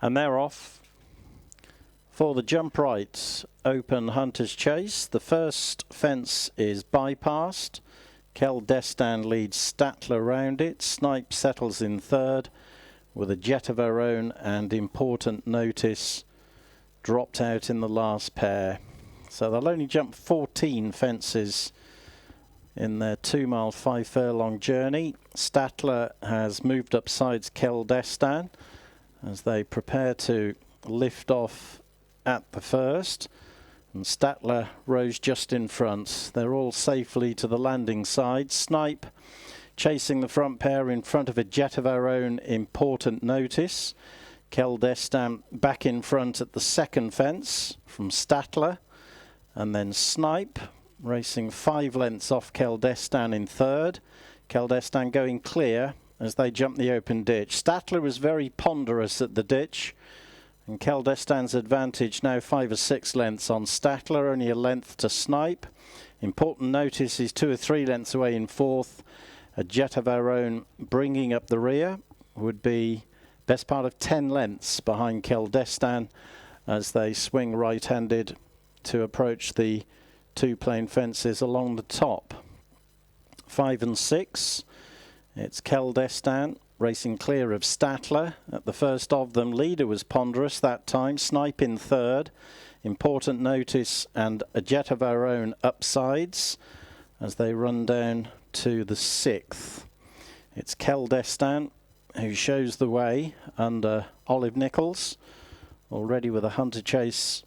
And they're off for the jump right open Hunter's Chase. The first fence is bypassed. Kel Destan leads Statler round it. Snipe settles in third with a Jet of Her Own and Important Notice dropped out in the last pair. So they'll only jump 14 fences in their 2 mile 5 furlong journey. Statler has moved up sides Kel Destan as they prepare to lift off at the first, and Statler rose just in front. They're all safely to the landing side. Snipe chasing the front pair in front of a Jet of Our Own, Important Notice. Kel Destan back in front at the second fence from Statler, and then Snipe racing 5 lengths off Kel Destan in third. Kel Destan going clear as they jump the open ditch. Statler was very ponderous at the ditch, and Kel Destan's advantage now 5 or 6 lengths on Statler, only a length to Snipe. Important Notice is 2 or 3 lengths away in fourth. A Jet of Our Own bringing up the rear would be best part of 10 lengths behind Kel Destan as they swing right-handed to approach the 2 plain fences along the top. 5 and 6. It's Kel Destan racing clear of Statler. At the first of them, leader was ponderous that time. Snipe in third. Important Notice and a Jet of Our Own upsides as they run down to the 6th. It's Kel Destan who shows the way under Olive Nichols, already with a Hunter Chase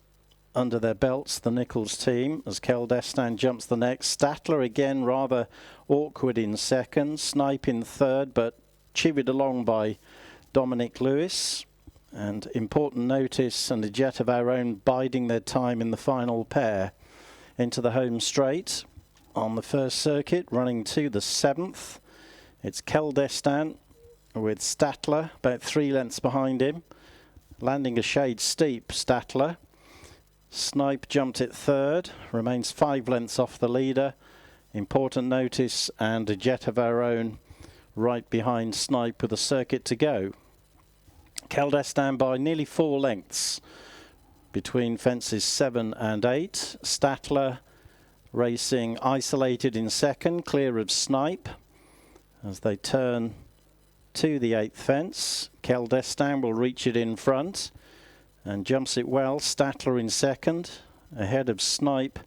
under their belts, the Nichols team, as Kel Destan jumps the next. Statler again rather awkward in second. Snipe in third, but chivied along by Dominic Lewis. And Important Notice and a Jet of Our Own biding their time in the final pair. Into the home straight on the first circuit, running to the 7th. It's Kel Destan with Statler about 3 lengths behind him. Landing a shade steep, Statler. Snipe jumped it third, remains 5 lengths off the leader. Important Notice and a Jet of Our Own right behind Snipe with a circuit to go. Kel Destan by nearly 4 lengths between fences 7 and 8. Statler racing isolated in second, clear of Snipe as they turn to the 8th fence. Kel Destan will reach it in front and jumps it well. Statler in second, ahead of Snipe,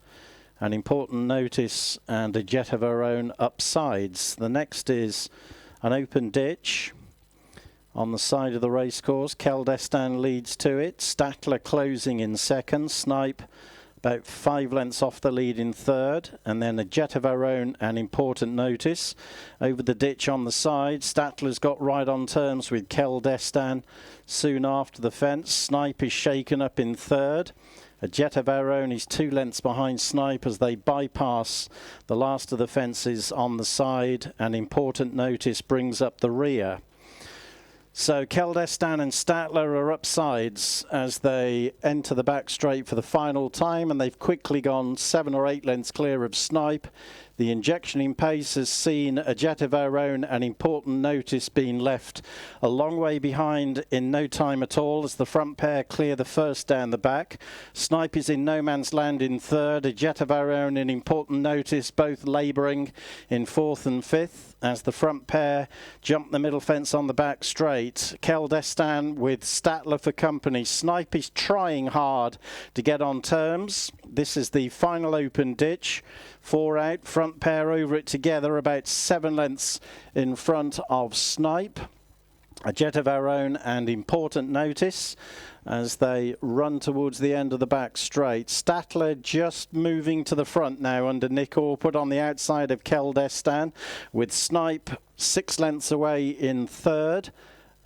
an Important Notice and a Jet of Our Own upsides. The next is an open ditch on the side of the racecourse. Kel Destan leads to it. Statler closing in second. Snipe about 5 lengths off the lead in third, and then a Jet of Our Own and Important Notice. Over the ditch on the side, Statler's got right on terms with Kel Destan soon after the fence. Snipe is shaken up in third. A Jet of Our Own is 2 lengths behind Snipe as they bypass the last of the fences on the side, and Important Notice brings up the rear. So Kel Destan and Statler are upsides as they enter the back straight for the final time, and they've quickly gone 7 or 8 lengths clear of Snipe. The injection in pace has seen a Jet of Our Own and Important Notice being left a long way behind in no time at all as the front pair clear the first down the back. Snipe is in no man's land in third. A Jet of Our Own and Important Notice both labouring in fourth and fifth as the front pair jump the middle fence on the back straight. Kel Destan with Statler for company. Snipe is trying hard to get on terms. This is the final open ditch. 4 out, front pair over it together, about 7 lengths in front of Snipe. A Jet of Our Own and Important Notice as they run towards the end of the back straight. Statler just moving to the front now under Nick Orpwood on the outside of Kel Destan, with Snipe 6 lengths away in third.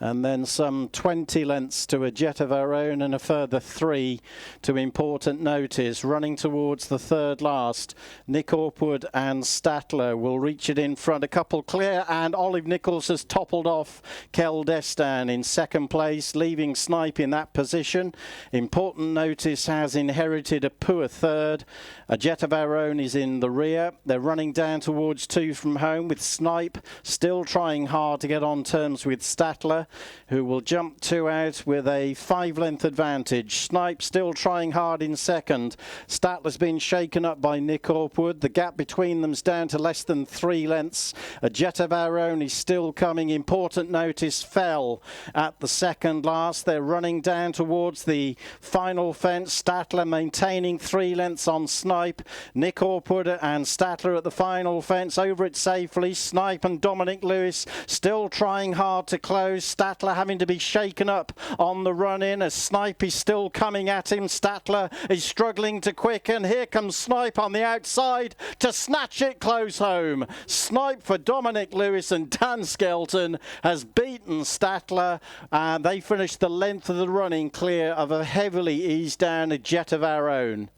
And then some 20 lengths to a Jet of Our Own and a further 3 to Important Notice. Running towards the third last, Nick Orpwood and Statler will reach it in front. A couple clear, and Olive Nichols has toppled off Kel Destan in second place, leaving Snipe in that position. Important Notice has inherited a poor third. A Jet of Our Own is in the rear. They're running down towards 2 from home, with Snipe still trying hard to get on terms with Statler. who will jump 2 out with a 5-length advantage. Snipe still trying hard in second. Statler's been shaken up by Nick Orpwood. The gap between them's down to less than 3 lengths. A Jet of Our Own is still coming. Important Notice fell at the second last. They're running down towards the final fence. Statler maintaining 3 lengths on Snipe. Nick Orpwood and Statler at the final fence. Over it safely. Snipe and Dominic Lewis still trying hard to close. Statler having to be shaken up on the run in as Snipe is still coming at him. Statler is struggling to quicken. Here comes Snipe on the outside to snatch it close home. Snipe for Dominic Lewis, and Dan Skelton has beaten Statler, and they finished the length of the running clear of a heavily eased down A Jet of Our Own.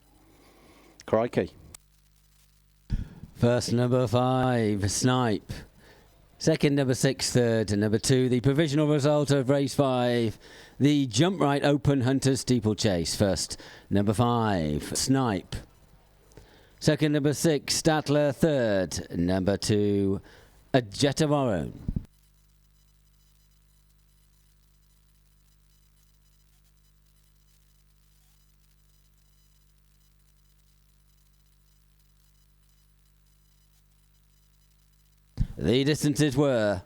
Crikey. First, number 5, Snipe. Second, number 6, third, and number 2, the provisional result of race 5, the Jump Right Open Hunter Steeplechase. First, number 5, Snipe. Second, number 6, Statler. Third, number 2, A Jet of Our Own. The distances were